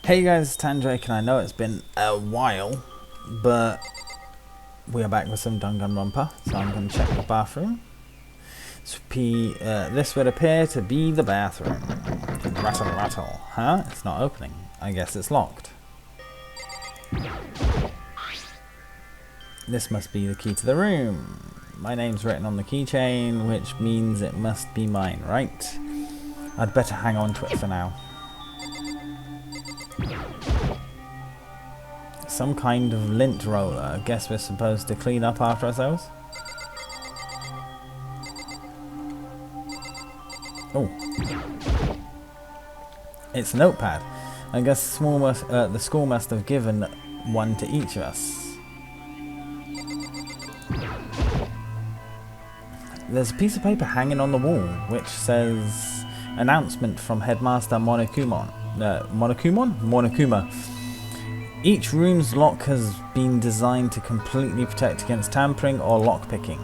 Hey guys, it's Tandrake, and I know it's been a while, but we are back with some Danganronpa, so I'm going to check the bathroom. This would appear to be the bathroom. Rattle, rattle. Huh? It's not opening. I guess it's locked. This must be the key to the room. My name's written on the keychain, which means it must be mine, right? I'd better hang on to it for now. Some kind of lint roller. I guess we're supposed to clean up after ourselves. Oh. It's a notepad. I guess the school must have given one to each of us. There's a piece of paper hanging on the wall which says announcement from Headmaster Monokuma. Each room's lock has been designed to completely protect against tampering or lockpicking.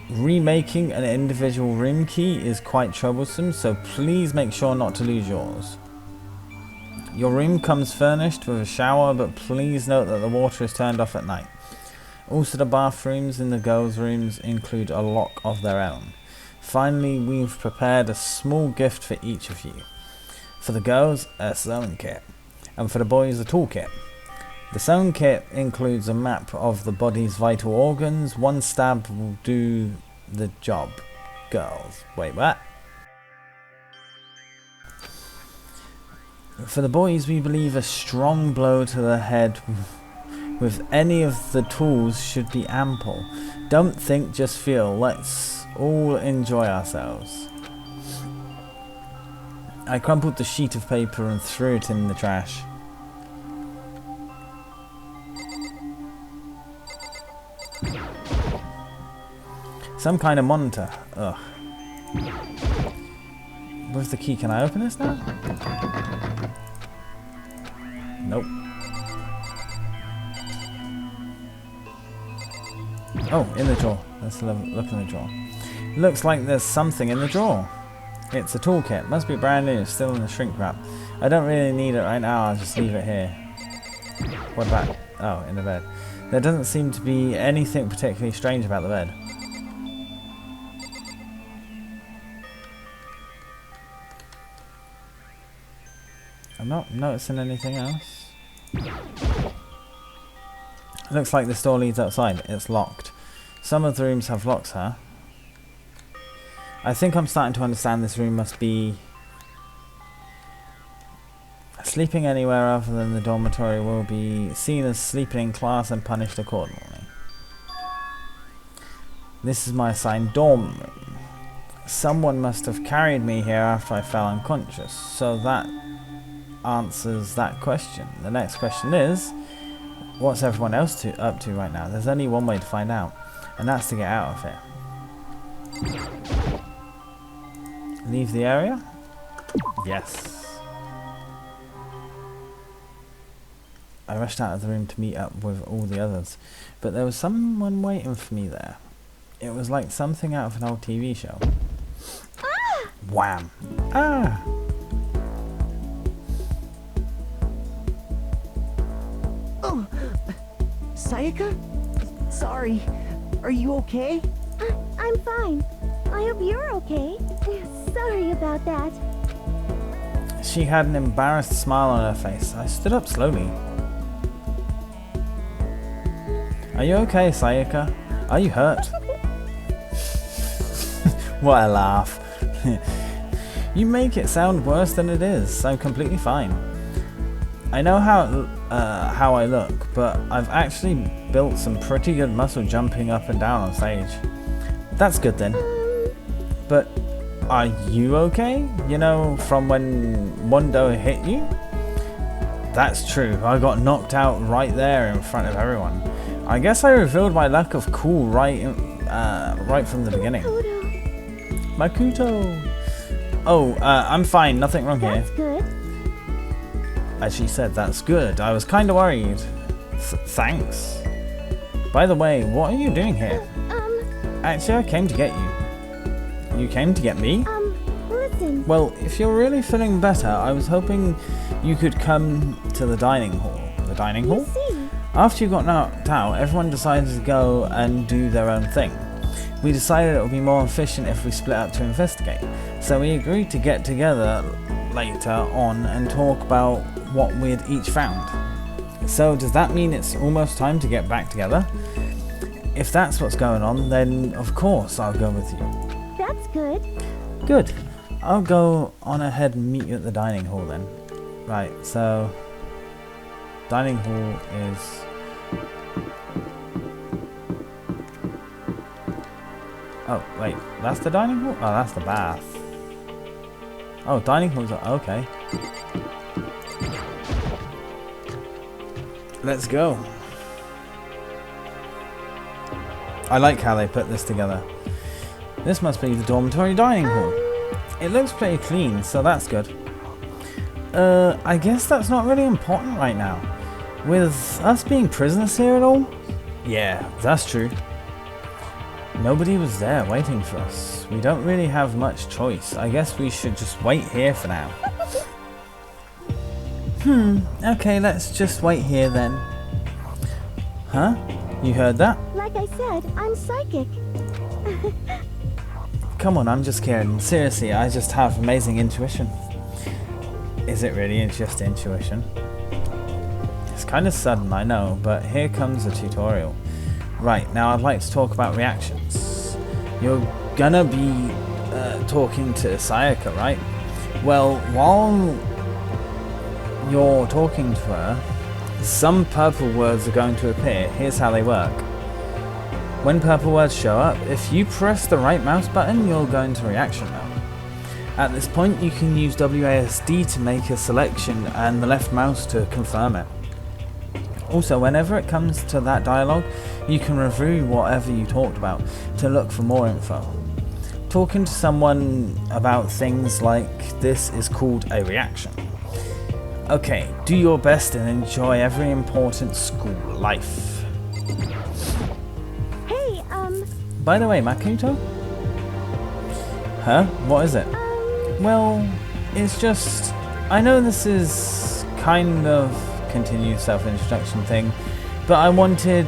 Remaking an individual room key is quite troublesome, so please make sure not to lose yours. Your room comes furnished with a shower, but please note that the water is turned off at night. Also, the bathrooms in the girls' rooms include a lock of their own. Finally, we've prepared a small gift for each of you. For the girls, a sewing kit. And for the boys, a toolkit. The sewing kit includes a map of the body's vital organs. One stab will do the job. Girls. Wait, what? For the boys, we believe a strong blow to the head with any of the tools should be ample. Don't think, just feel. Let's all enjoy ourselves. I crumpled the sheet of paper and threw it in the trash. Some kind of monitor. Ugh. With the key, can I open this now? Nope. Oh, in the drawer. Let's look in the drawer. Looks like there's something in the drawer. It's a toolkit. Must be brand new, still in the shrink wrap. I don't really need it right now, I'll just leave it here. What about... oh, in the bed. There doesn't seem to be anything particularly strange about the bed. I'm not noticing anything else. Looks like this door leads outside. It's locked. Some of the rooms have locks, huh? I think I'm starting to understand this room must be... sleeping anywhere other than the dormitory will be seen as sleeping in class and punished accordingly. This is my assigned dorm room. Someone must have carried me here after I fell unconscious, so that answers that question. The next question is, what's everyone else up to right now? There's only one way to find out, and that's to get out of here. Leave the area? Yes. I rushed out of the room to meet up with all the others, but there was someone waiting for me there. It was like something out of an old TV show. Ah! Wham! Ah! Oh, Sayaka? Sorry. Are you okay? I'm fine. I hope you're okay. Sorry about that. She had an embarrassed smile on her face. I stood up slowly. Are you okay, Sayaka? Are you hurt? What a laugh. You make it sound worse than it is. I'm completely fine. I know how I look, but I've actually built some pretty good muscle jumping up and down on stage. That's good then. But are you okay? You know, from when Mondo hit you? That's true. I got knocked out right there in front of everyone. I guess I revealed my lack of cool right from the beginning. Makoto! Oh, I'm fine. Nothing wrong here. That's good. As she said, that's good. I was kind of worried. Thanks. By the way, what are you doing here? Um, Actually, I came to get you. You came to get me? Listen, Well, if you're really feeling better, I was hoping you could come to the dining hall. The dining hall? See. After you got knocked out, everyone decided to go and do their own thing. We decided it would be more efficient if we split up to investigate. So we agreed to get together later on and talk about what we'd each found. So does that mean it's almost time to get back together? If that's what's going on, then of course I'll go with you. That's good. Good. I'll go on ahead and meet you at the dining hall then. Right, so dining hall is... Oh, wait, that's the dining hall? Oh, that's the bath. Oh, dining hall's... Okay. Let's go. I like how they put this together. This must be the dormitory dining hall. It looks pretty clean, so that's good. I guess that's not really important right now. With us being prisoners here at all? Yeah, that's true. Nobody was there waiting for us. We don't really have much choice. I guess we should just wait here for now. Okay, let's just wait here then. Huh? You heard that? Like I said, I'm psychic. Come on, I'm just kidding. Seriously, I just have amazing intuition. Is it really just intuition? It's kind of sudden, I know, but here comes the tutorial. Right, now I'd like to talk about reactions. You're gonna be talking to Sayaka, right? Well, while you're talking to her, some purple words are going to appear. Here's how they work. When purple words show up, if you press the right mouse button, you'll go into reaction mode. At this point, you can use WASD to make a selection and the left mouse to confirm it. Also, whenever it comes to that dialogue, you can review whatever you talked about to look for more info. Talking to someone about things like this is called a reaction. Okay, do your best and enjoy every important school life. Hey, By the way, Makoto? Huh? What is it? Well, it's just... I know this is kind of continued self-introduction thing, but I wanted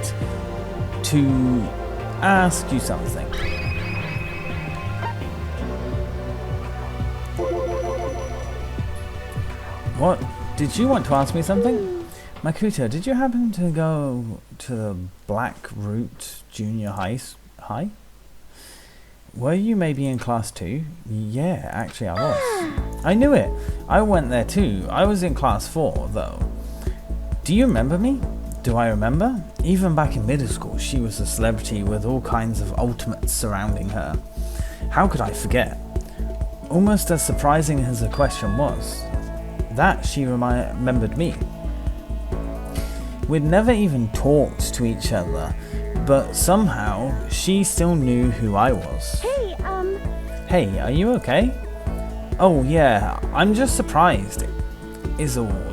to ask you something. What? Did you want to ask me something? Makoto, did you happen to go to the Black Root Junior High? Were you maybe in class 2? Yeah, actually I was. I knew it. I went there too. I was in class 4 though. Do you remember me? Do I remember? Even back in middle school, she was a celebrity with all kinds of ultimates surrounding her. How could I forget? Almost as surprising as the question was, that she remembered me. We'd never even talked to each other, but somehow she still knew who I was. hey, Hey, are you okay? Oh yeah, I'm just surprised, is all.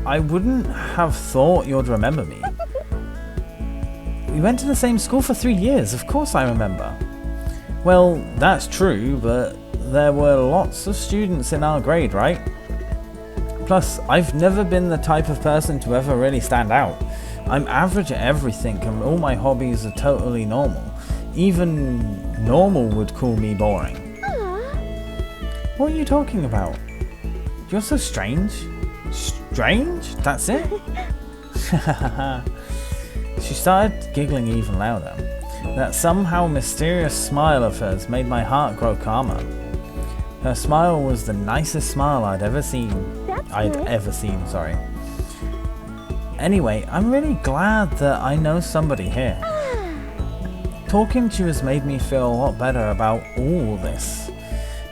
I wouldn't have thought you'd remember me. We went to the same school for 3 years, of course I remember. Well, that's true, but there were lots of students in our grade, right? Plus, I've never been the type of person to ever really stand out. I'm average at everything and all my hobbies are totally normal. Even normal would call me boring. What are you talking about? You're so strange. Strange? That's it? She started giggling even louder. That somehow mysterious smile of hers made my heart grow calmer. Her smile was the nicest smile I'd ever seen. Sorry. Anyway, I'm really glad that I know somebody here. Talking to you has made me feel a lot better about all this.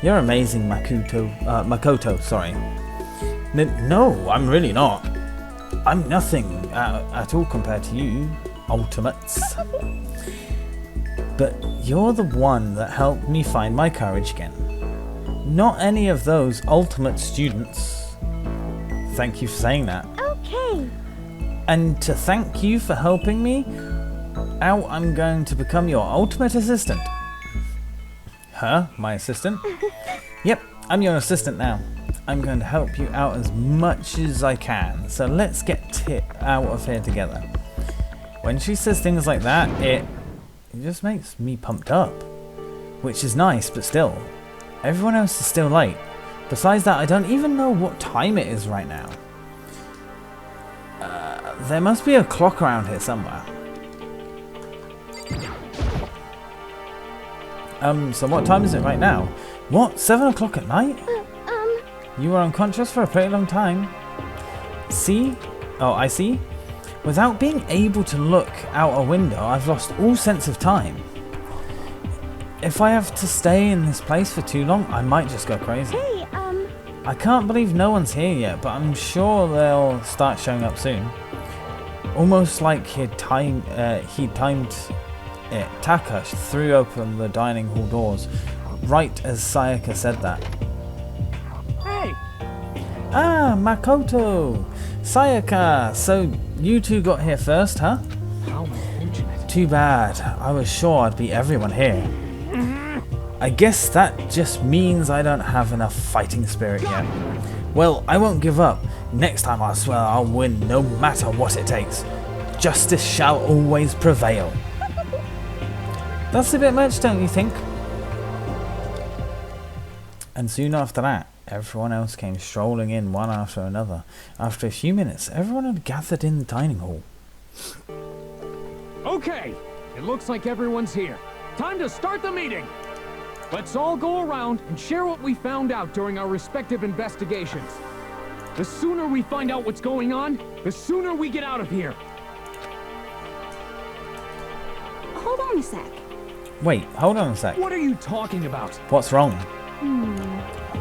You're amazing, Makoto, sorry. No, I'm really not. I'm nothing at all compared to you, ultimates. But you're the one that helped me find my courage again. Not any of those ultimate students. Thank you for saying that. okay. And to thank you for helping me out, I'm going to become your ultimate assistant. Huh? My assistant? Yep, I'm your assistant now. I'm going to help you out as much as I can. So let's get out of here together. When she says things like that, it just makes me pumped up. Which is nice, but still. Everyone else is still late. Besides that, I don't even know what time it is right now. There must be a clock around here somewhere. So what time is it right now? What? 7 o'clock at night? You were unconscious for a pretty long time. See? Oh, I see. Without being able to look out a window, I've lost all sense of time. If I have to stay in this place for too long, I might just go crazy. Hey, I can't believe no one's here yet, but I'm sure they'll start showing up soon. Almost like he'd timed it. Takash threw open the dining hall doors, right as Sayaka said that. Hey! Ah, Makoto! Sayaka! So you two got here first, huh? How unfortunate. Too bad. I was sure I'd beat everyone here. I guess that just means I don't have enough fighting spirit yet. Well, I won't give up. Next time I swear I'll win no matter what it takes. Justice shall always prevail. That's a bit much, don't you think? And soon after that, everyone else came strolling in one after another. After a few minutes, everyone had gathered in the dining hall. Okay, it looks like everyone's here. Time to start the meeting. Let's all go around and share what we found out during our respective investigations. The sooner we find out what's going on, the sooner we get out of here. hold on a sec. Wait, hold on a sec. What are you talking about? What's wrong?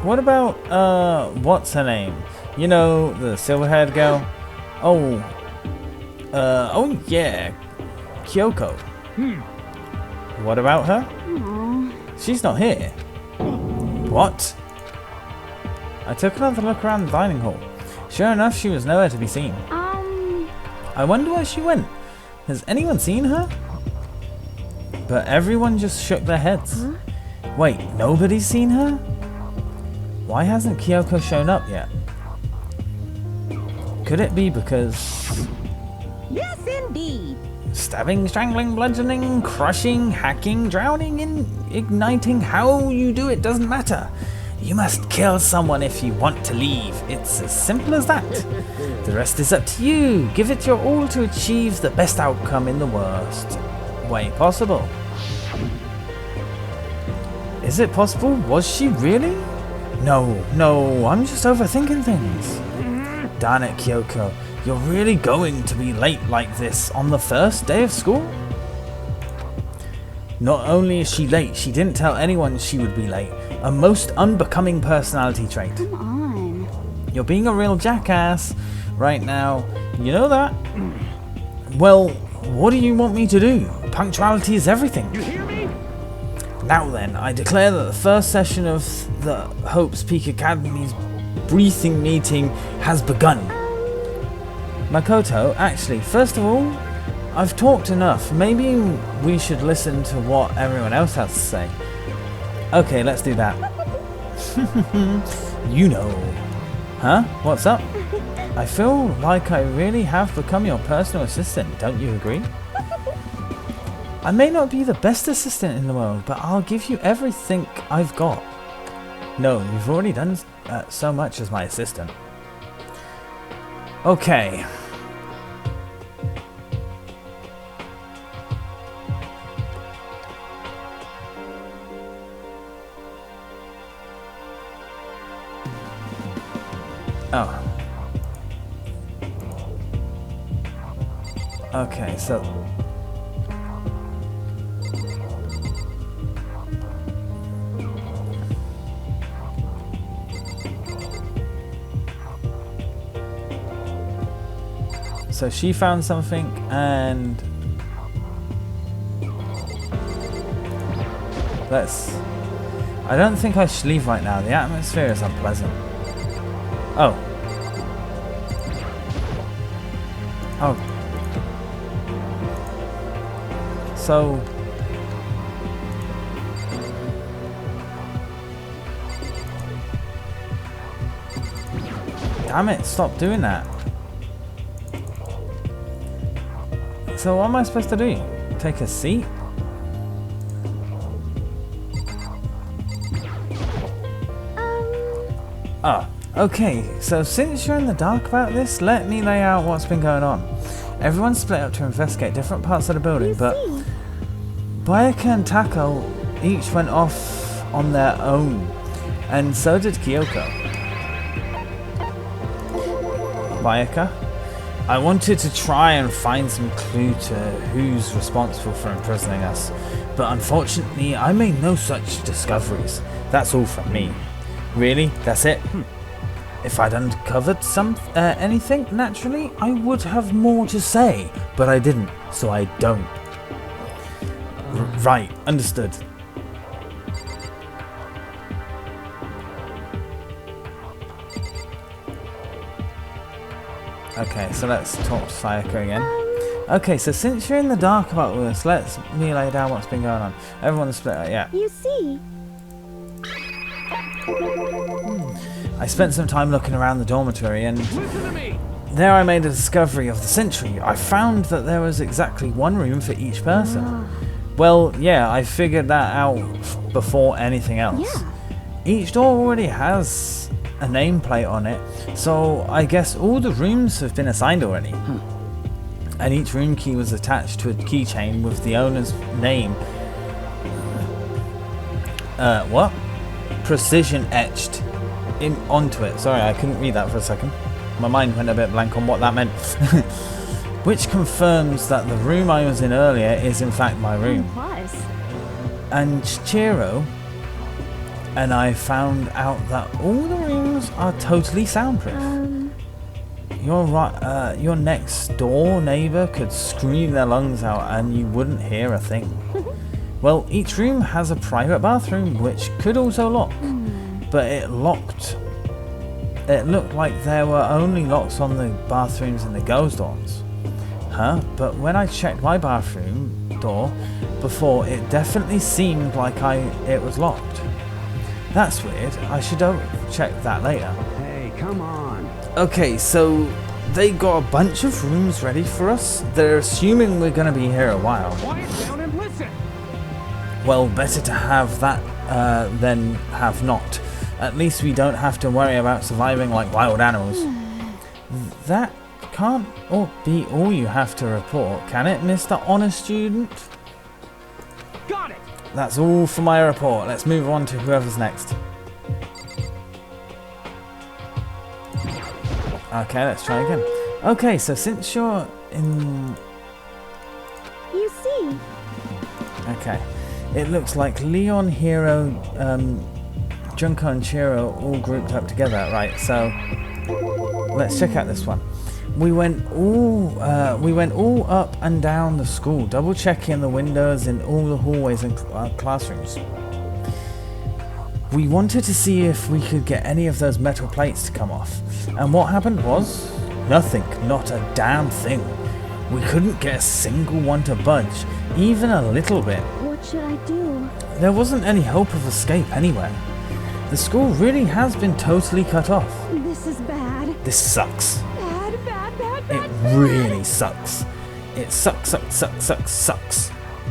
What about, what's her name? You know, the silver-haired girl? Oh, yeah, Kyoko. What about her? She's not here. What? I took another look around the dining hall. Sure enough, she was nowhere to be seen. I wonder where she went. Has anyone seen her? But everyone just shook their heads. Wait, nobody's seen her? Why hasn't Kyoko shown up yet? Could it be because... Yes, indeed. Stabbing, strangling, bludgeoning, crushing, hacking, drowning, igniting, how you do it doesn't matter. You must kill someone if you want to leave. It's as simple as that. The rest is up to you. Give it your all to achieve the best outcome in the worst way possible. Is it possible? Was she really? No, I'm just overthinking things. Darn it, Kyoko. You're really going to be late like this on the first day of school? Not only is she late, she didn't tell anyone she would be late. A most unbecoming personality trait. Come on. You're being a real jackass right now. You know that? Well, what do you want me to do? Punctuality is everything. You hear me? Now then, I declare that the first session of the Hope's Peak Academy's briefing meeting has begun. Makoto, actually, first of all, I've talked enough. Maybe we should listen to what everyone else has to say. Okay, let's do that. You know. Huh? What's up? I feel like I really have become your personal assistant, don't you agree? I may not be the best assistant in the world, but I'll give you everything I've got. No, you've already done so much as my assistant. Okay. Oh. Okay, so... So she found something and... I don't think I should leave right now. The atmosphere is unpleasant. Oh. Oh. So... damn it, stop doing that. So what am I supposed to do? Take a seat? Oh, okay, so since you're in the dark about this, let me lay out what's been going on. Everyone's split up to investigate different parts of the building, but Bayaka and Tako each went off on their own, and so did Kyoko. Bayaka, I wanted to try and find some clue to who's responsible for imprisoning us, but unfortunately I made no such discoveries. That's all from me. Really? That's it? If I'd uncovered anything, naturally, I would have more to say, but I didn't, so I don't. Right, understood. Okay, so let's talk to Sayaka again. Okay, so since you're in the dark about all this, let me lay down what's been going on. Everyone's split up, yeah. You see, I spent some time looking around the dormitory, and Listen to me. there I made a discovery of the century. I found that there was exactly one room for each person. Well, yeah, I figured that out before anything else. Yeah. Each door already has a nameplate on it, so I guess all the rooms have been assigned already. And each room key was attached to a keychain with the owner's name. What? Precision etched onto it. Sorry, I couldn't read that for a second. My mind went a bit blank on what that meant. Which confirms that the room I was in earlier is in fact my room. plus, And Chiro and I found out that all the rooms are totally soundproof. Your next door neighbor could scream their lungs out and you wouldn't hear a thing. Well, each room has a private bathroom which could also lock, but it locked. It looked like there were only locks on the bathrooms in the girls' dorms. Huh? But when I checked my bathroom door before, it definitely seemed like it was locked. That's weird. I should check that later. Hey, come on. Okay, so they got a bunch of rooms ready for us. They're assuming we're going to be here a while. Quiet down and listen. Well, better to have that than have not. At least we don't have to worry about surviving like wild animals. That can't be all you have to report, can it, Mr. Honest Student? Got it. That's all for my report. Let's move on to whoever's next. Okay, let's try again. Okay, so since you're in... you see, Okay. It looks like Leon, Hero, Junko and Chiro all grouped up together. Right, so let's check out this one. We went all up and down the school, double checking the windows in all the hallways and classrooms. We wanted to see if we could get any of those metal plates to come off. And what happened was nothing, not a damn thing. We couldn't get a single one to budge, even a little bit. what should I do? There wasn't any hope of escape anywhere. The school really has been totally cut off. This is bad. This sucks. Bad, bad, bad, It bad. really sucks. It sucks.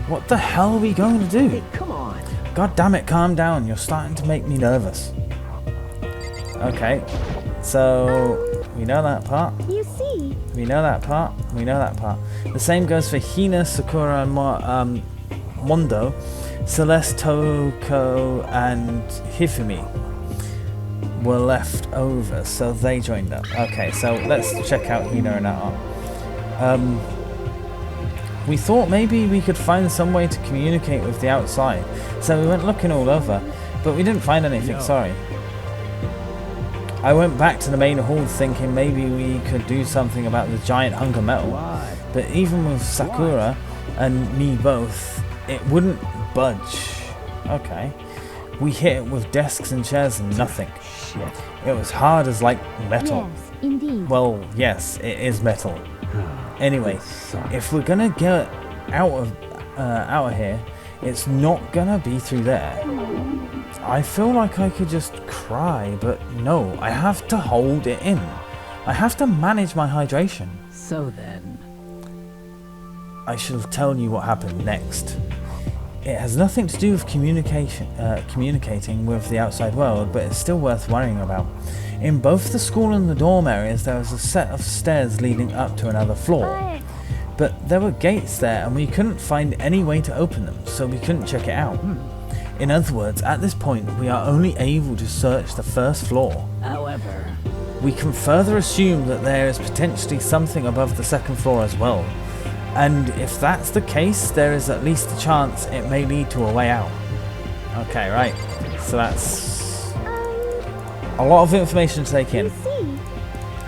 What the hell are we going to do? Hey, come on. God damn it, calm down. You're starting to make me nervous. Okay, so we know that part. You see, We know that part. We know that part. The same goes for Hina, Sakura, and Mondo, Celeste, Toko, and Hifumi were left over, so they joined up. Okay, so let's check out Hina and Art. We thought maybe we could find some way to communicate with the outside, so we went looking all over, but we didn't find anything, sorry. I went back to the main hall thinking maybe we could do something about the giant hunk of metal, Why? but even with Sakura and me both, it wouldn't budge. Okay. We hit it with desks and chairs and nothing. Shit. It was hard as like metal. yes, indeed. Well, yes, it is metal. Anyway, Sucks. if we're gonna get out of here, it's not gonna be through there. I feel like I could just cry, but no, I have to hold it in. I have to manage my hydration. So then... I shall tell you what happened next. It has nothing to do with communicating with the outside world, but it's still worth worrying about. In both the school and the dorm areas, there was a set of stairs leading up to another floor. But there were gates there, and we couldn't find any way to open them, so we couldn't check it out. In other words, at this point, we are only able to search the first floor. However... We can further assume that there is potentially something above the second floor as well. And if that's the case, there is at least a chance it may lead to a way out. Okay, right. So that's a lot of information to take in.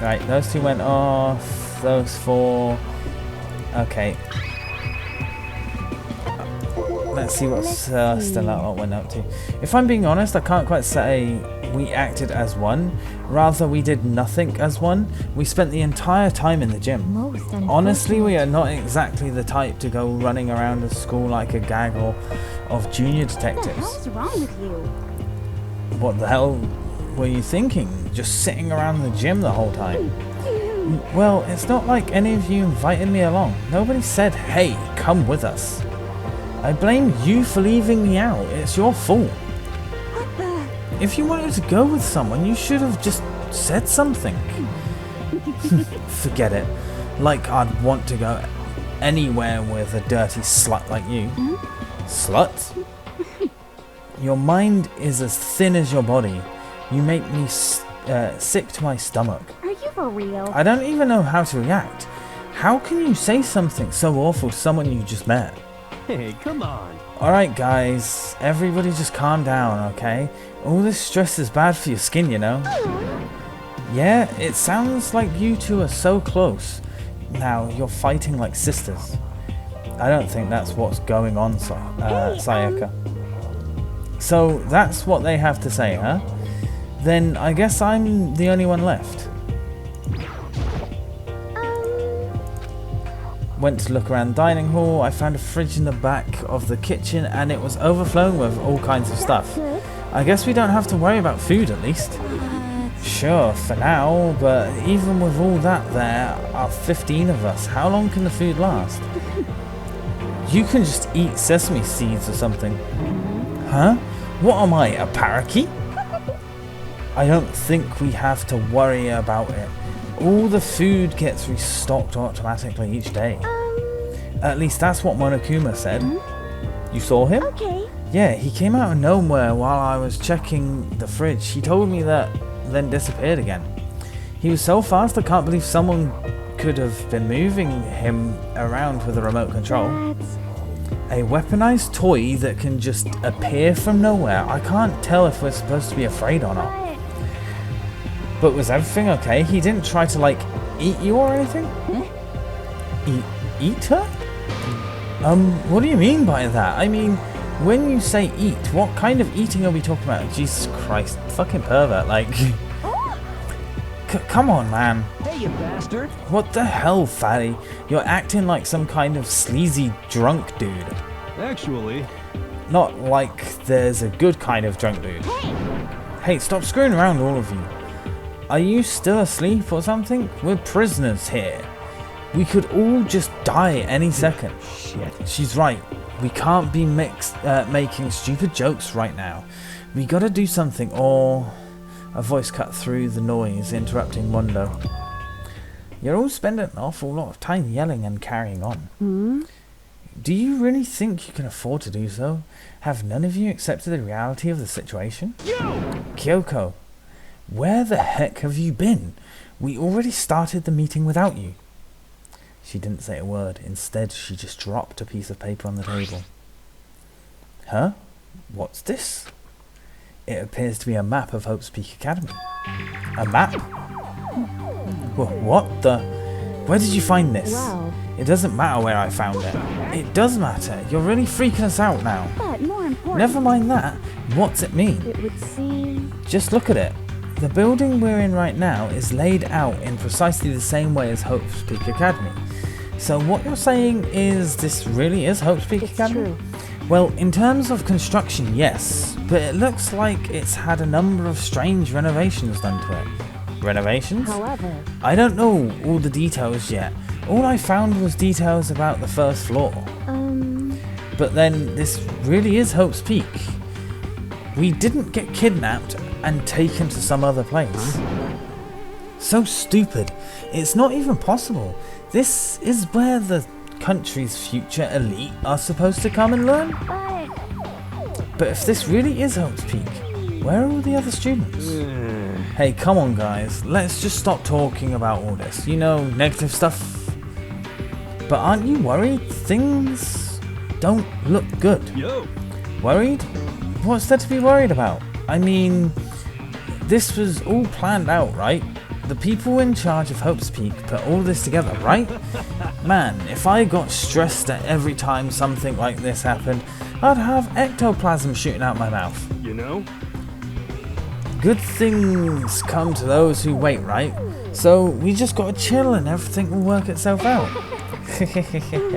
Right, those two went off. Those four. Okay. Let's see what Stella went up to. If I'm being honest, I can't quite say we acted as one. Rather, we did nothing as one. We spent the entire time in the gym. Honestly, we are not exactly the type to go running around a school like a gaggle of junior detectives. What's wrong with you? What the hell were you thinking? Just sitting around the gym the whole time? Well, it's not like any of you invited me along. Nobody said, hey, come with us. I blame you for leaving me out. It's your fault. If you wanted to go with someone, you should have just said something. Forget it. Like I'd want to go anywhere with a dirty slut like you. Slut? Your mind is as thin as your body. You make me sick to my stomach. Are you for real? I don't even know how to react. How can you say something so awful to someone you just met? Hey, come on. Alright guys, everybody just calm down, okay? All this stress is bad for your skin, you know? Yeah, it sounds like you two are so close. Now, you're fighting like sisters. I don't think that's what's going on, Sayaka. So, that's what they have to say, huh? Then, I guess I'm the only one left. Went to look around the dining hall. I found a fridge in the back of the kitchen and it was overflowing with all kinds of stuff. I guess we don't have to worry about food at least. Sure, for now, but even with all that there are 15 of us. How long can the food last? You can just eat sesame seeds or something. Huh? What am I, a parakeet? I don't think we have to worry about it. All the food gets restocked automatically each day. At least that's what Monokuma said. You saw him? Okay. Yeah, he came out of nowhere while I was checking the fridge. He told me that, then disappeared again. He was so fast I can't believe someone could have been moving him around with a remote control. A weaponized toy that can just appear from nowhere. I can't tell if we're supposed to be afraid or not. But was everything okay? He didn't try to, like, eat you or anything? Eat her? What do you mean by that? I mean, when you say eat, what kind of eating are we talking about? Jesus Christ, fucking pervert, like... Come on, man. Hey, you bastard. What the hell, fatty? You're acting like some kind of sleazy drunk dude. Actually... Not like there's a good kind of drunk dude. Hey, stop screwing around, all of you. Are you still asleep or something? We're prisoners here. We could all just die any second. Shit. She's right. We can't be making stupid jokes right now. We gotta do something, or... A voice cut through the noise, interrupting Mondo. You're all spending an awful lot of time yelling and carrying on. Do you really think you can afford to do so? Have none of you accepted the reality of the situation? Kyoko, where the heck have you been? We already started the meeting without you. She didn't say a word. Instead, she just dropped a piece of paper on the table. Huh? What's this? It appears to be a map of Hope's Peak Academy. A map? What the? Where did you find this? Wow. It doesn't matter where I found it. It does matter. You're really freaking us out now. But more important, Never mind that. What's it mean? it would seem... Just look at it. The building we're in right now is laid out in precisely the same way as Hope's Peak Academy. So what you're saying is this really is Hope's Peak It's Academy? true. Well, in terms of construction, yes, but it looks like it's had a number of strange renovations done to it. Renovations? However, I don't know all the details yet. All I found was details about the first floor. But then this really is Hope's Peak. We didn't get kidnapped and taken to some other place. So stupid. It's not even possible. This is where the country's future elite are supposed to come and learn. But if this really is Hope's Peak, where are all the other students? Hey, come on guys, let's just stop talking about all this, you know, negative stuff. But aren't you worried? Things don't look good. Yo. Worried? What's there to be worried about? I mean, this was all planned out, right? The people in charge of Hope's Peak put all this together, right? Man, if I got stressed at every time something like this happened, I'd have ectoplasm shooting out my mouth. You know? Good things come to those who wait, right? So we just gotta chill and everything will work itself out.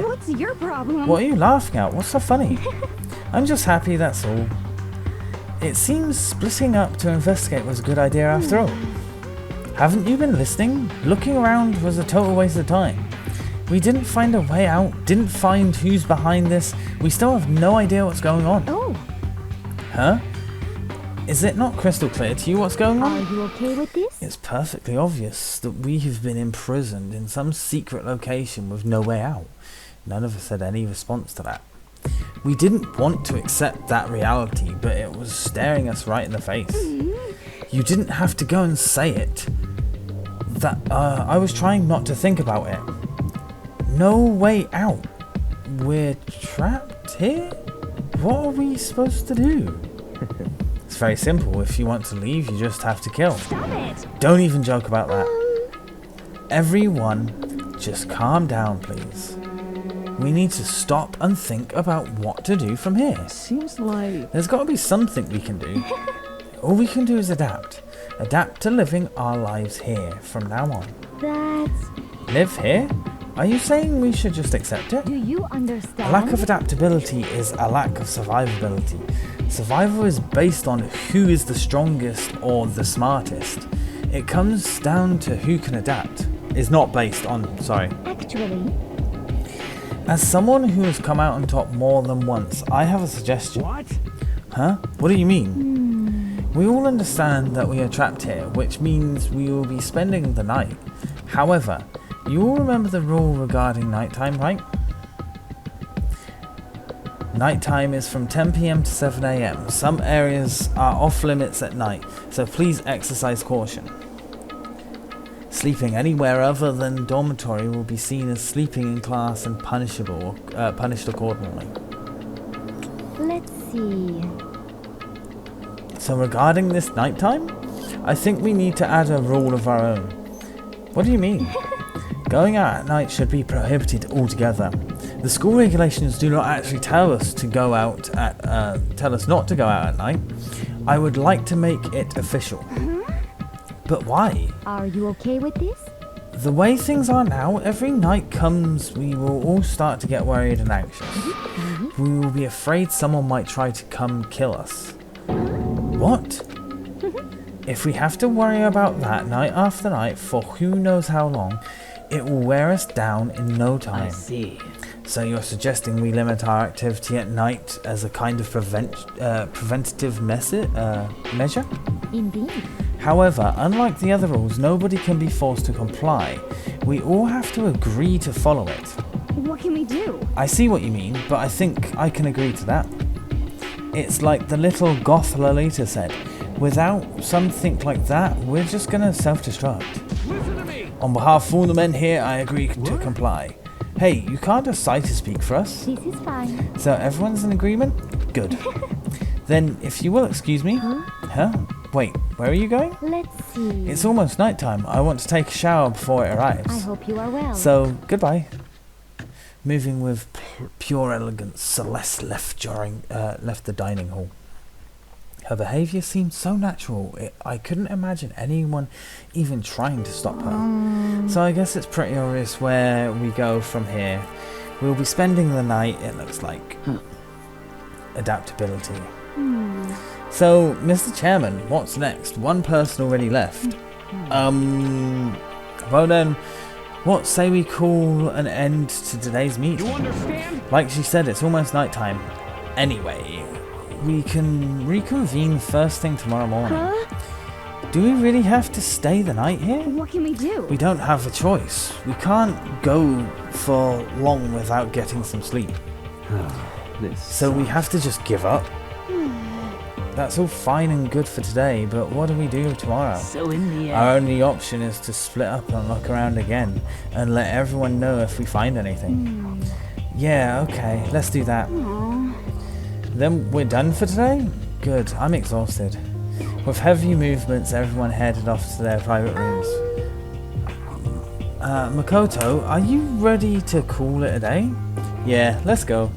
what's your problem? What are you laughing at? What's so funny? I'm just happy, that's all. It seems splitting up to investigate was a good idea after all. Haven't you been listening? Looking around was a total waste of time. We didn't find a way out, didn't find who's behind this. We still have no idea what's going on. Oh, Huh? Is it not crystal clear to you what's going are on? you okay with this? It's perfectly obvious that we have been imprisoned in some secret location with no way out. None of us had any response to that. We didn't want to accept that reality, but it was staring us right in the face. You didn't have to go and say it. I was trying not to think about it. No way out. We're trapped here? What are we supposed to do? It's very simple. If you want to leave, you just have to kill. Stop it! Don't even joke about that. Everyone, just calm down, please. We need to stop and think about what to do from here. Seems like... There's got to be something we can do. All we can do is adapt. Adapt to living our lives here from now on. That's... Live here? Are you saying we should just accept it? Do you A understand? lack of adaptability is a lack of survivability. Survival is based on who is the strongest or the smartest. It comes down to who can adapt. It's not based on, sorry. Actually, As someone who has come out on top more than once, I have a suggestion. What? Huh? What do you mean? We all understand that we are trapped here, which means we will be spending the night. However, you all remember the rule regarding nighttime, right? Nighttime is from 10 PM to 7 AM. Some areas are off limits at night, so please exercise caution. Sleeping anywhere other than dormitory will be seen as sleeping in class and punished accordingly. let's see. So regarding this nighttime, I think we need to add a rule of our own. What do you mean? Going out at night should be prohibited altogether. The school regulations do not actually tell us to go out at tell us not to go out at night. I would like to make it official. But why? Are you okay with this? The way things are now, every night comes, we will all start to get worried and anxious. We will be afraid someone might try to come kill us. What? If we have to worry about that night after night for who knows how long, it will wear us down in no time. I see. So you're suggesting we limit our activity at night as a kind of preventative measure? Indeed. However, unlike the other rules, nobody can be forced to comply. We all have to agree to follow it. What can we do? I see what you mean, but I think I can agree to that. It's like the little goth Lolita said, without something like that, we're just gonna self-destruct. Listen to me! On behalf of all the men here, I agree to comply. Hey, you can't decide to speak for us. This is fine. So everyone's in agreement? Good. Then, if you will excuse me. Huh? Wait, where are you going? Let's see. It's almost nighttime. I want to take a shower before it arrives. I hope you are well. So, goodbye. Moving with pure elegance, Celeste left the dining hall. Her behaviour seemed so natural, I couldn't imagine anyone even trying to stop her. So I guess it's pretty obvious where we go from here. We'll be spending the night, it looks like. Adaptability. So, Mr. Chairman, what's next? One person already left. Well then, what say we call an end to today's meeting? You understand? Like she said, it's almost nighttime. Anyway, we can reconvene first thing tomorrow morning. Huh? Do we really have to stay the night here? What can we do? We don't have a choice. We can't go for long without getting some sleep. This. So we have to just give up. That's all fine and good for today, but what do we do tomorrow? So in the end. Our only option is to split up and look around again and let everyone know if we find anything. Yeah, okay, let's do that. Then we're done for today? Good, I'm exhausted. With heavy movements, everyone headed off to their private rooms. Makoto, are you ready to call it a day? Yeah, let's go.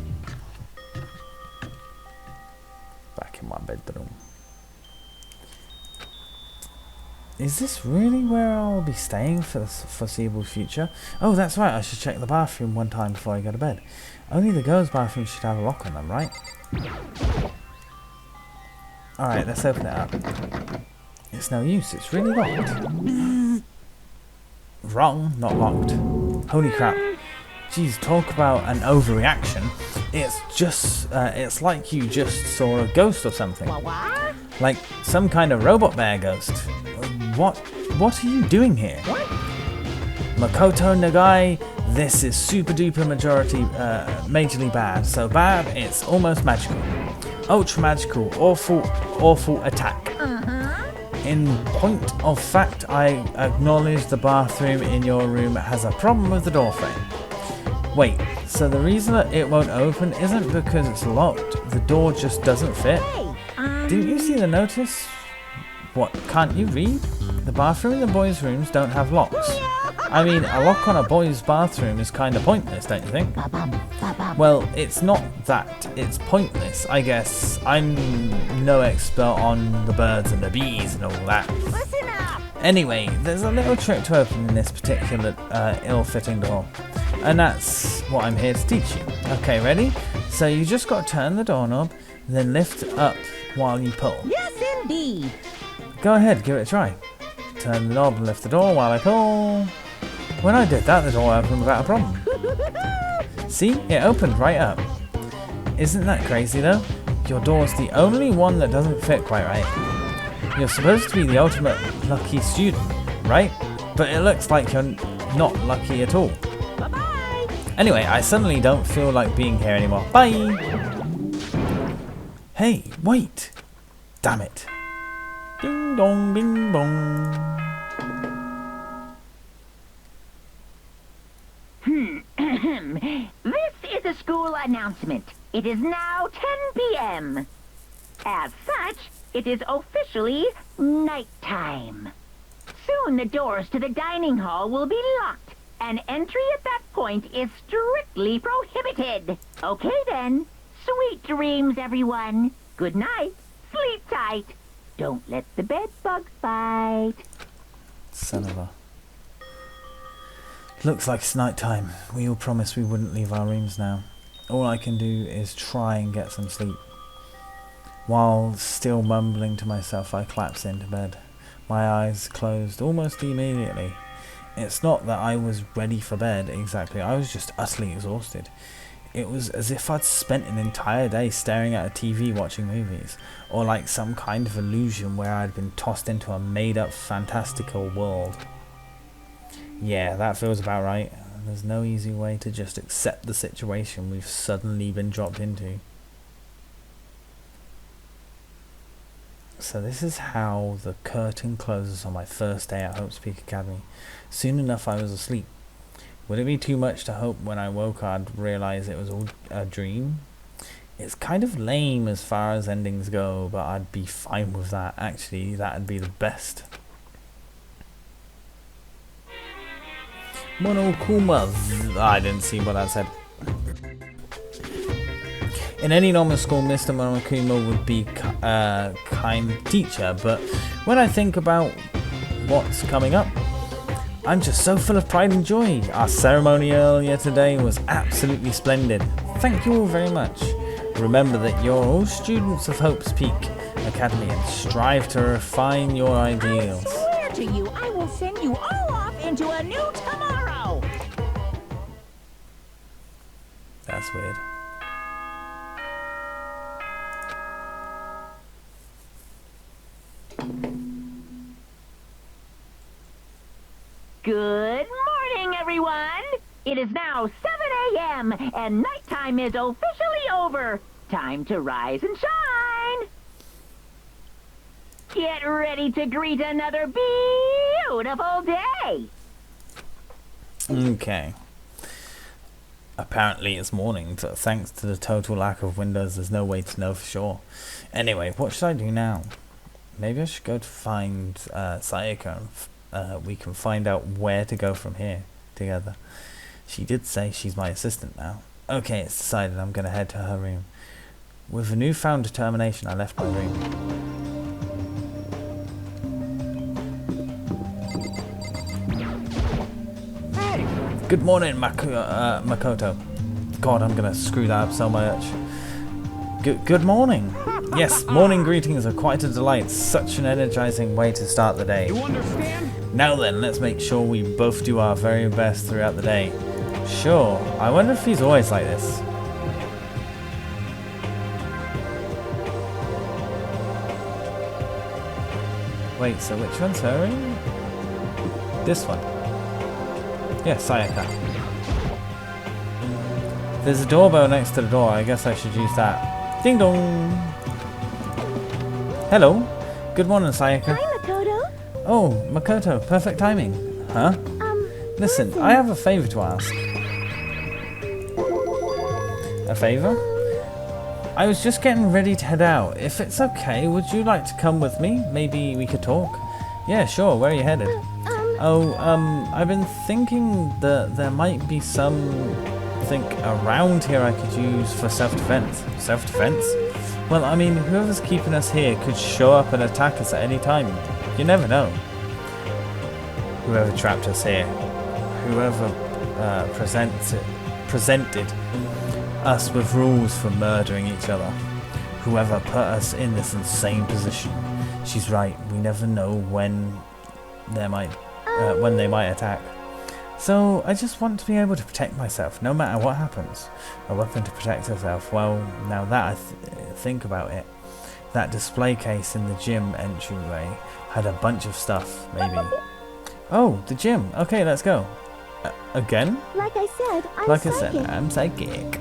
Back in my bedroom. Is this really where I'll be staying for the foreseeable future? Oh, that's right, I should check the bathroom one time before I go to bed. Only the girls' bathroom should have a lock on them, right? Alright, let's open it up. It's no use, it's really locked. Wrong, not locked. Holy crap. Jeez, talk about an overreaction. It's just, it's like you just saw a ghost or something. Like some kind of robot bear ghost. What are you doing here? Makoto Nagai, this is super duper majorly bad. So bad, it's almost magical. Ultra magical, awful attack. In point of fact, I acknowledge the bathroom in your room has a problem with the door frame. Wait, so the reason that it won't open isn't because it's locked, the door just doesn't fit? Didn't you see the notice? What, can't you read? The bathroom and the boys' rooms don't have locks. I mean, a lock on a boys' bathroom is kind of pointless, don't you think? Well, it's not that, it's pointless, I guess. I'm no expert on the birds and the bees and all that. Listen up! Anyway, there's a little trick to opening this particular ill-fitting door. And that's what I'm here to teach you. Okay, ready? So you just got to turn the doorknob, then lift it up while you pull. Yes, indeed. Go ahead, give it a try. Turn the knob and lift the door while I pull. When I did that, the door opened without a problem. See? It opened right up. Isn't that crazy though? Your door's the only one that doesn't fit quite right. You're supposed to be the ultimate lucky student, right? But it looks like you're not lucky at all. Bye-bye. Anyway, I suddenly don't feel like being here anymore. Bye! Hey, wait! Damn it. Ding dong, bing bong. This is a school announcement. It is now 10 p.m. As such, it is officially nighttime. Soon the doors to the dining hall will be locked, and entry at that point is strictly prohibited. Okay then. Sweet dreams, everyone. Good night. Sleep tight. Don't let the bed bugs bite. Son of a... Looks like it's night time. We all promised we wouldn't leave our rooms now. All I can do is try and get some sleep. While still mumbling to myself, I collapsed into bed. My eyes closed almost immediately. It's not that I was ready for bed exactly, I was just utterly exhausted. It was as if I'd spent an entire day staring at a TV watching movies, or like some kind of illusion where I'd been tossed into a made-up fantastical world. Yeah, that feels about right. There's no easy way to just accept the situation we've suddenly been dropped into. So this is how the curtain closes on my first day at Hope's Peak Academy. Soon enough I was asleep. Would it be too much to hope when I woke I'd realise it was all a dream? It's kind of lame as far as endings go, but I'd be fine with that. Actually, that'd be the best. Monokuma. I didn't see what that said. In any normal school, Mr. Monokuma would be a kind teacher, but when I think about what's coming up, I'm just so full of pride and joy. Our ceremony earlier today was absolutely splendid. Thank you all very much. Remember that you're all students of Hope's Peak Academy and strive to refine your ideals. I swear to you, I will send you all off into a new tomorrow. That's weird. Good morning, everyone. It is now 7 a.m. and nighttime is officially over. Time to rise and shine. Get ready to greet another beautiful day. Okay. Apparently it's morning, so thanks to the total lack of windows, there's no way to know for sure. Anyway, what should I do now? Maybe I should go to find Sayaka. We can find out where to go from here together. She did say she's my assistant now. Okay, it's decided. I'm going to head to her room. With a newfound determination, I left my room. Hey! Good morning, Makoto. God, I'm going to screw that up so much. Good morning. Yes, morning greetings are quite a delight. Such an energizing way to start the day. You understand? Now then, let's make sure we both do our very best throughout the day. Sure, I wonder if he's always like this. Wait, so which one's her room? This one. Yeah, Sayaka. There's a doorbell next to the door. I guess I should use that. Ding dong! Hello. Good morning, Sayaka. Hi, Makoto. Oh, Makoto, perfect timing. Huh? Listen, I have a favor to ask. A favor? I was just getting ready to head out. If it's okay, would you like to come with me? Maybe we could talk? Yeah, sure. Where are you headed? I've been thinking that there might be something around here I could use for self-defense. Self-defense? Well, I mean, whoever's keeping us here could show up and attack us at any time. You never know. Whoever trapped us here, whoever presented us with rules for murdering each other, whoever put us in this insane position. She's right. We never know when they might attack. So I just want to be able to protect myself, no matter what happens. A weapon to protect herself. Well, now that I think about it, that display case in the gym entryway had a bunch of stuff. Maybe. Oh, the gym. Okay, let's go. Again? Like I said, I'm psychic.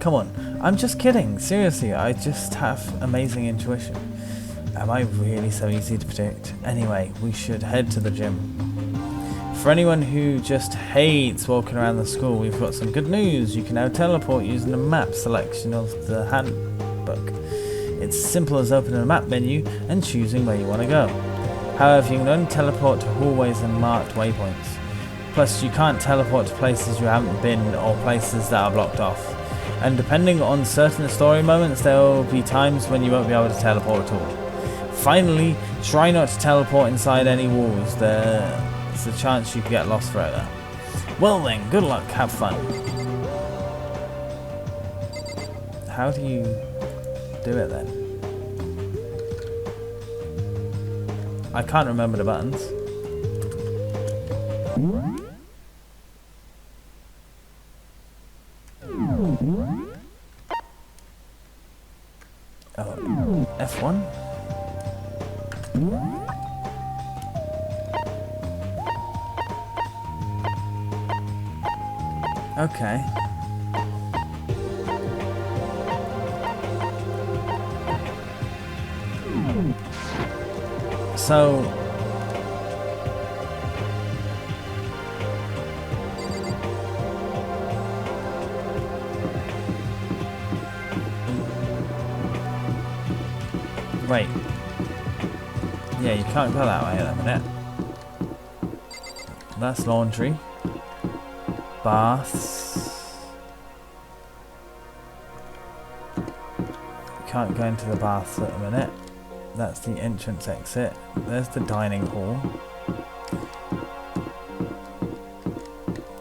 Come on, I'm just kidding. Seriously, I just have amazing intuition. Am I really so easy to predict? Anyway, we should head to the gym. For anyone who just hates walking around the school, we've got some good news. You can now teleport using the map selection of the handbook. It's simple as opening a map menu and choosing where you want to go. However, you can only teleport to hallways and marked waypoints. Plus, you can't teleport to places you haven't been or places that are blocked off. And depending on certain story moments, there will be times when you won't be able to teleport at all. Finally, try not to teleport inside any walls. There's a chance you could get lost forever. Well then, good luck, have fun. How do you do it then? I can't remember the buttons. Oh, F1? Okay. So wait. Yeah, you can't go that way at the minute. That's laundry. Baths. You can't go into the baths at the minute. That's the entrance exit. There's the dining hall.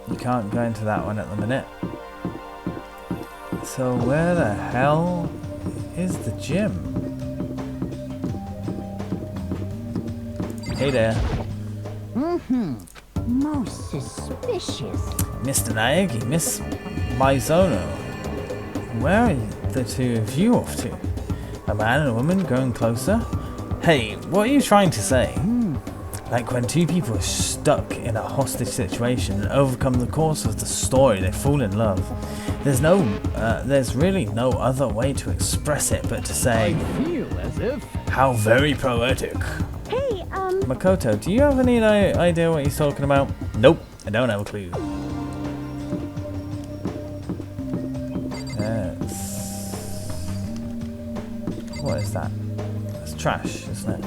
You can't go into that one at the minute. So where the hell is the gym? Hey there. Most suspicious. Mr. Naegi, Miss Mizono. Where are the two of you off to? A man and a woman growing closer? Hey, what are you trying to say? Like when two people are stuck in a hostage situation and overcome the course of the story, they fall in love. There's really no other way to express it but to say, I feel as if... how very poetic. Hey, Makoto, do you have any idea what he's talking about? Nope, I don't have a clue. What is that? It's trash, isn't it?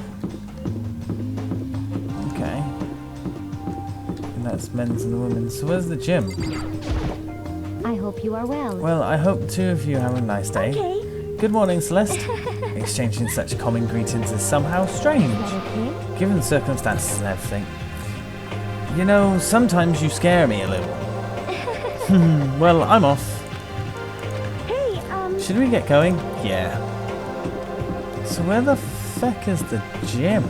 Okay. And that's men's and women's. So where's the gym? I hope you are well. Well, I hope two of you have a nice day. Okay. Good morning, Celeste. Exchanging such common greetings is somehow strange, Okay. given the circumstances and everything. You know, sometimes you scare me a little. Well, I'm off. Hey, Should we get going? Yeah. So where the feck is the gym?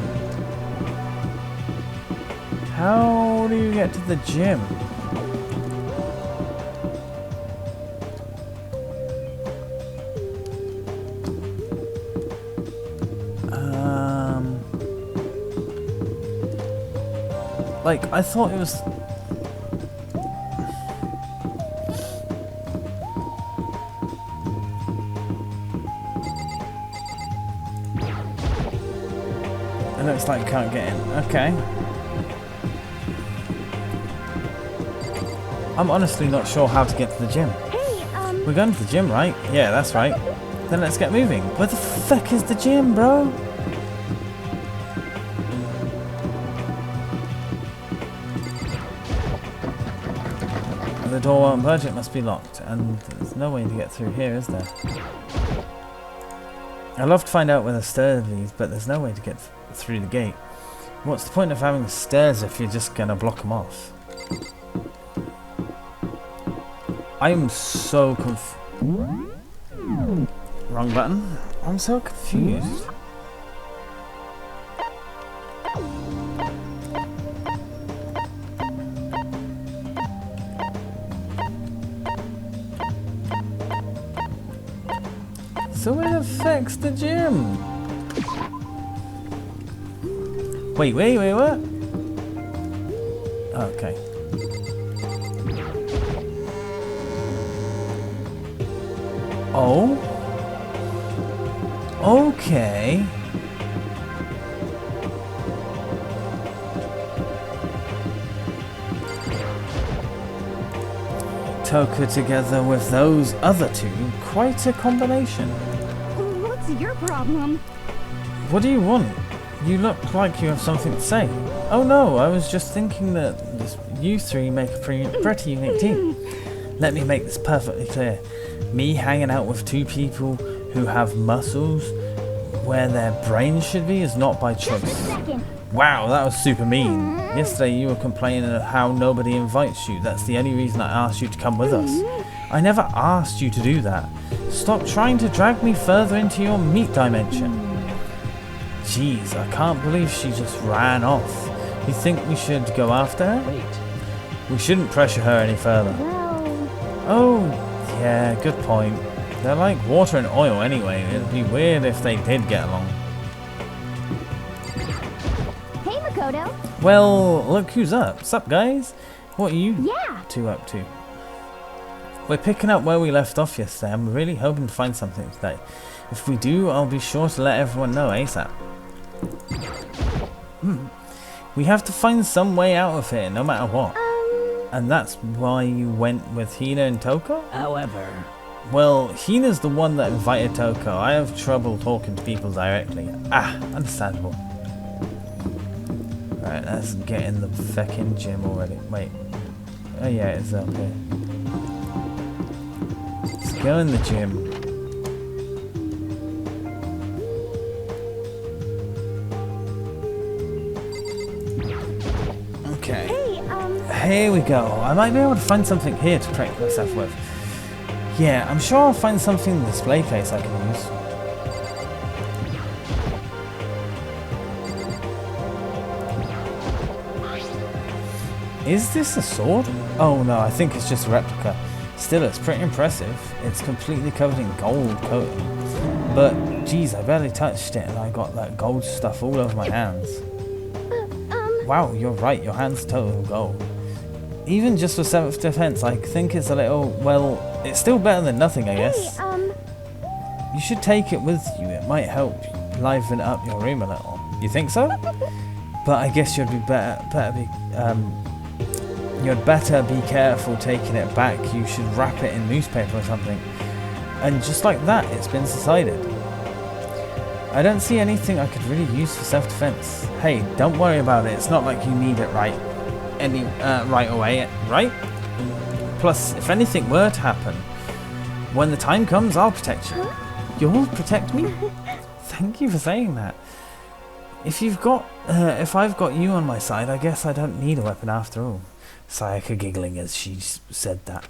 How do you get to the gym? Like, I thought it was... It looks like you can't get in. Okay. I'm honestly not sure how to get to the gym. hey, We're going to the gym, right? Yeah, that's right. Then let's get moving. Where the feck is the gym, bro? The door won't budge, it must be locked. And there's no way to get through here, is there? I'd love to find out where the stairs leads, but there's no way to get through the gate. What's the point of having stairs if you're just gonna block them off? I'm so Wrong button. I'm so confused. So where the feck's the gym? Wait, what? Okay. Oh? Okay. Toka together with those other two, quite a combination. what's your problem? What do you want? You look like you have something to say. Oh no, I was just thinking that you three make a pretty unique team. Let me make this perfectly clear. Me hanging out with two people who have muscles where their brains should be is not by choice. Wow, that was super mean. Yesterday you were complaining of how nobody invites you. That's the only reason I asked you to come with us. I never asked you to do that. Stop trying to drag me further into your meat dimension. Jeez, I can't believe she just ran off. You think we should go after her? Wait. We shouldn't pressure her any further. Well, Oh, yeah, good point. They're like water and oil anyway. It'd be weird if they did get along. hey, Makoto. Well, look who's up. Sup, guys? What are you Yeah. two up to? We're picking up where we left off yesterday. I'm really hoping to find something today. If we do, I'll be sure to let everyone know ASAP. We have to find some way out of here, no matter what. And that's why you went with Hina and Toko? However, Well, Hina's the one that invited Toko. I have trouble talking to people directly. Ah, understandable. Right, let's get in the feckin' gym already. Wait. Oh yeah, it's up here. Let's go in the gym. Okay. Hey, Here we go. I might be able to find something here to protect myself with. Yeah, I'm sure I'll find something in the display case I can use. Is this a sword? Oh no, I think it's just a replica. Still, it's pretty impressive. It's completely covered in gold coating. But, geez, I barely touched it and I got that gold stuff all over my hands. Wow, you're right, your hand's total gold. Even just for 7th defense, I think it's a little, well, it's still better than nothing, I guess. Hey, You should take it with you. It might help liven up your room a little. You think so? But I guess you'd better be careful taking it back. You should wrap it in newspaper or something. And just like that, it's been decided. I don't see anything I could really use for self-defense. Hey, don't worry about it. It's not like you need it right away, right? Plus, if anything were to happen, when the time comes, I'll protect you. You'll protect me? Thank you for saying that. If I've got you on my side, I guess I don't need a weapon after all. Sayaka giggling as she said that.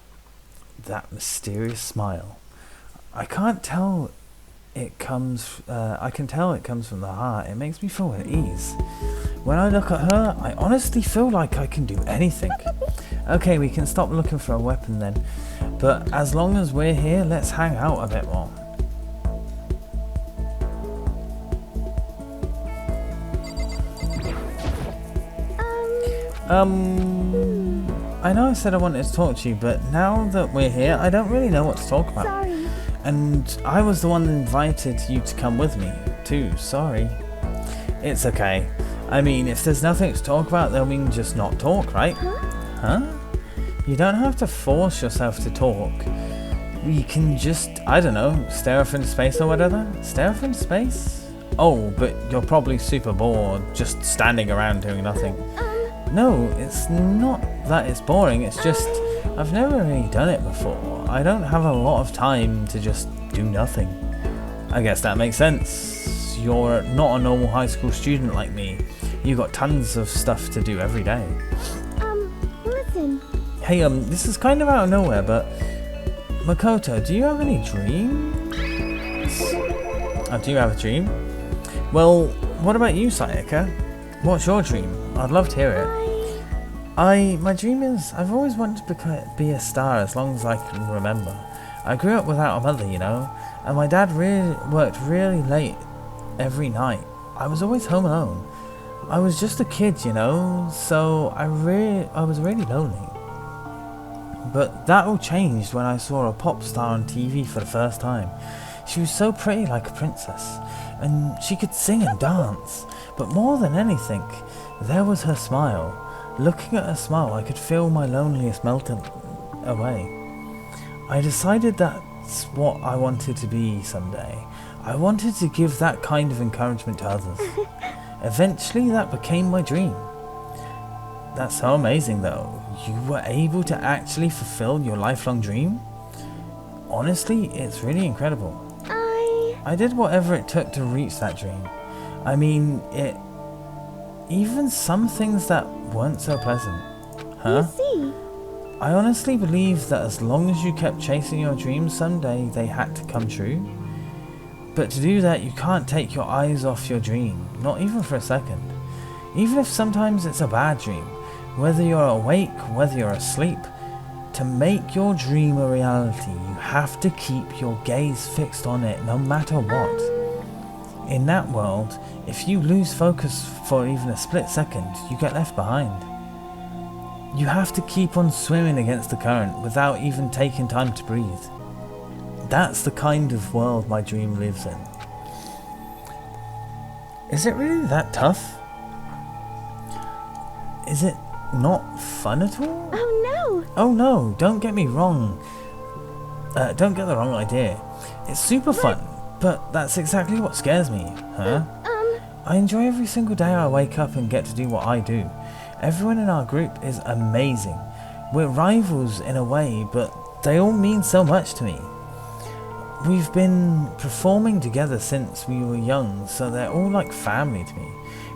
That mysterious smile. I can tell it comes from the heart. It makes me feel at ease. When I look at her, I honestly feel like I can do anything. Okay, we can stop looking for a weapon then. But as long as we're here, let's hang out a bit more. I know I said I wanted to talk to you, but now that we're here, I don't really know what to talk about. sorry. And I was the one that invited you to come with me, too. Sorry. It's okay. I mean, if there's nothing to talk about, then we can just not talk, right? Huh? You don't have to force yourself to talk. You can just, I don't know, stare off into space or whatever. Stare off into space? Oh, but you're probably super bored, just standing around doing nothing. No, it's not that it's boring, it's just I've never really done it before. I don't have a lot of time to just do nothing. I guess that makes sense. You're not a normal high school student like me. You got tons of stuff to do every day. Listen. Hey, this is kind of out of nowhere, but Makoto, do you have any dreams? Do you have a dream? Well, what about you, Sayaka? What's your dream? I'd love to hear it. My dream is, I've always wanted to be a star as long as I can remember. I grew up without a mother, you know, and my dad worked really late every night. I was always home alone. I was just a kid, you know, so I was really lonely. But that all changed when I saw a pop star on TV for the first time. She was so pretty, like a princess, and she could sing and dance. But more than anything, there was her smile. Looking at her smile, I could feel my loneliness melting away. I decided that's what I wanted to be someday. I wanted to give that kind of encouragement to others. Eventually, that became my dream. That's so amazing, though. You were able to actually fulfill your lifelong dream? Honestly, it's really incredible. I did whatever it took to reach that dream. I mean, even some things that weren't so pleasant. Huh? You see. I honestly believe that as long as you kept chasing your dreams, someday they had to come true. But to do that, you can't take your eyes off your dream, not even for a second. Even if sometimes it's a bad dream, whether you're awake, whether you're asleep, to make your dream a reality, you have to keep your gaze fixed on it no matter what. In that world, if you lose focus for even a split second, you get left behind. You have to keep on swimming against the current without even taking time to breathe. That's the kind of world my dream lives in. Is it really that tough? Is it not fun at all? Oh no! Oh no, don't get me wrong. Don't get the wrong idea. It's super fun, but that's exactly what scares me, huh? I enjoy every single day I wake up and get to do what I do. Everyone in our group is amazing. We're rivals in a way, but they all mean so much to me. We've been performing together since we were young, so they're all like family to me.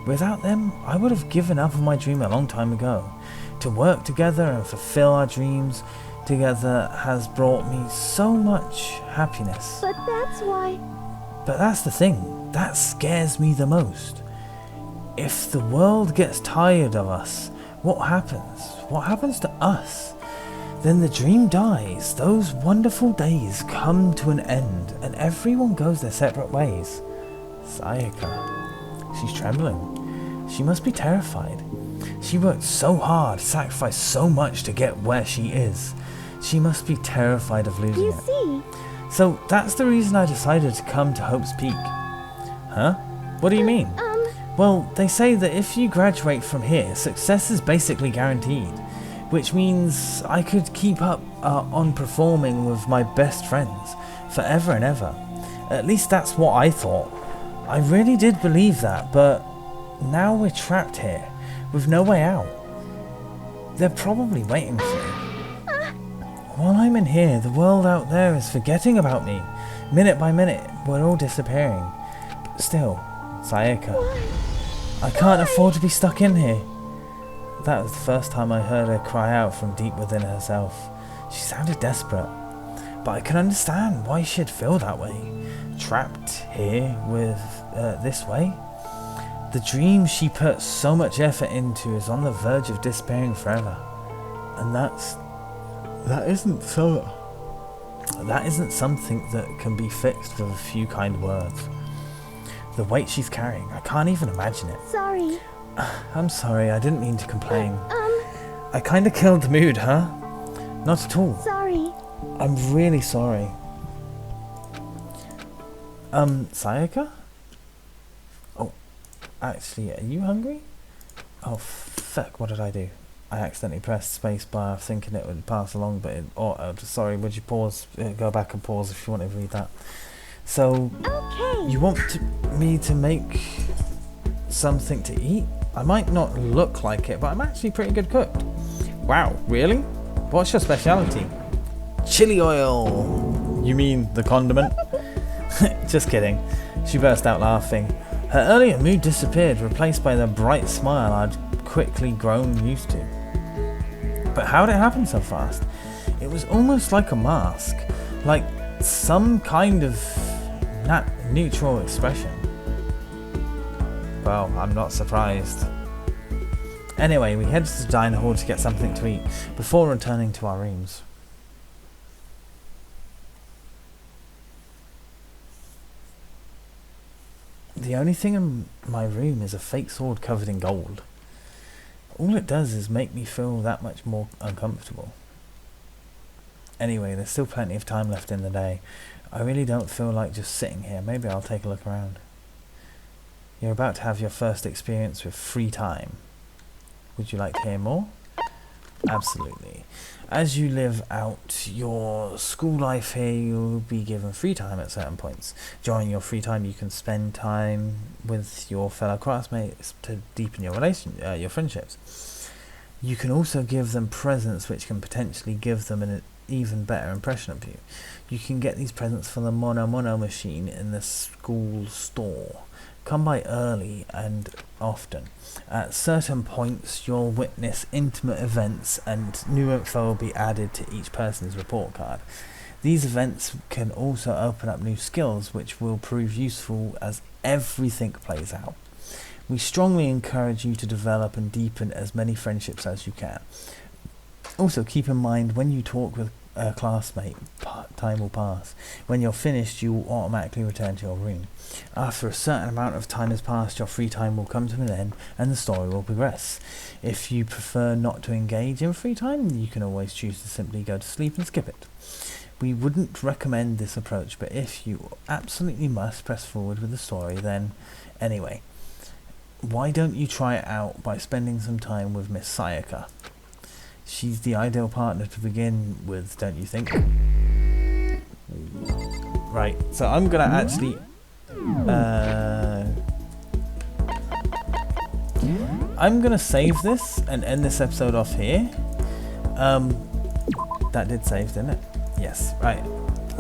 Without them, I would have given up on my dream a long time ago. To work together and fulfill our dreams together has brought me so much happiness. But that's why... But that's the thing, that scares me the most. If the world gets tired of us, what happens? What happens to us? Then the dream dies. Those wonderful days come to an end, and everyone goes their separate ways. Sayaka. She's trembling. She must be terrified. She worked so hard, sacrificed so much to get where she is. She must be terrified of losing You it. see, So that's the reason I decided to come to Hope's Peak. Huh? What do you mean? Well, they say that if you graduate from here, success is basically guaranteed. Which means I could keep up on performing with my best friends forever and ever. At least that's what I thought. I really did believe that, but now we're trapped here with no way out. They're probably waiting for me. While I'm in here, the world out there is forgetting about me. Minute by minute, we're all disappearing. But still, Sayaka, I can't afford to be stuck in here. That was the first time I heard her cry out from deep within herself. She sounded desperate, but I can understand why she'd feel that way. Trapped here with this way? The dream she put so much effort into is on the verge of dissappearing forever. And that isn't something that can be fixed with a few kind words. The weight she's carrying, I can't even imagine it. sorry. I'm sorry, I didn't mean to complain. I kinda killed the mood, huh? Not at all. Sorry. I'm really sorry. Sayaka? Oh, actually, are you hungry? Oh, fuck, what did I do? I accidentally pressed spacebar thinking it would pass along, but it... Oh, sorry, would you pause? Go back and pause if you want to read that. So, Okay. you want me to make something to eat? I might not look like it, but I'm actually pretty good cooked. Wow, really? What's your speciality? Chili oil! You mean the condiment? Just kidding. She burst out laughing. Her earlier mood disappeared, replaced by the bright smile I'd quickly grown used to. But how'd it happen so fast? It was almost like a mask, like some kind of neutral expression. Well, I'm not surprised. Anyway, we headed to the diner hall to get something to eat before returning to our rooms. The only thing in my room is a fake sword covered in gold. All it does is make me feel that much more uncomfortable. Anyway, there's still plenty of time left in the day. I really don't feel like just sitting here. Maybe I'll take a look around. You're about to have your first experience with free time. Would you like to hear more? Absolutely. As you live out your school life here, you'll be given free time at certain points. During your free time, you can spend time with your fellow classmates to deepen your your friendships. You can also give them presents which can potentially give them an even better impression of you. You can get these presents from the Mono machine in the school store. Come by early and often. At certain points, you'll witness intimate events and new info will be added to each person's report card. These events can also open up new skills which will prove useful as everything plays out. We strongly encourage you to develop and deepen as many friendships as you can. Also, keep in mind when you talk with a classmate, time will pass. When you're finished, you will automatically return to your room. After a certain amount of time has passed, your free time will come to an end and the story will progress. If you prefer not to engage in free time, you can always choose to simply go to sleep and skip it. We wouldn't recommend this approach, but if you absolutely must press forward with the story, then anyway, why don't you try it out by spending some time with Miss Sayaka? She's the ideal partner to begin with, don't you think? Right, so I'm gonna actually I'm gonna save this and end this episode off here. That did save, didn't it? Yes, right.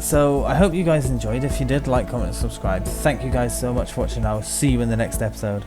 So I hope you guys enjoyed. If you did, like, comment, and subscribe. Thank you guys so much for watching. I will see you in the next episode.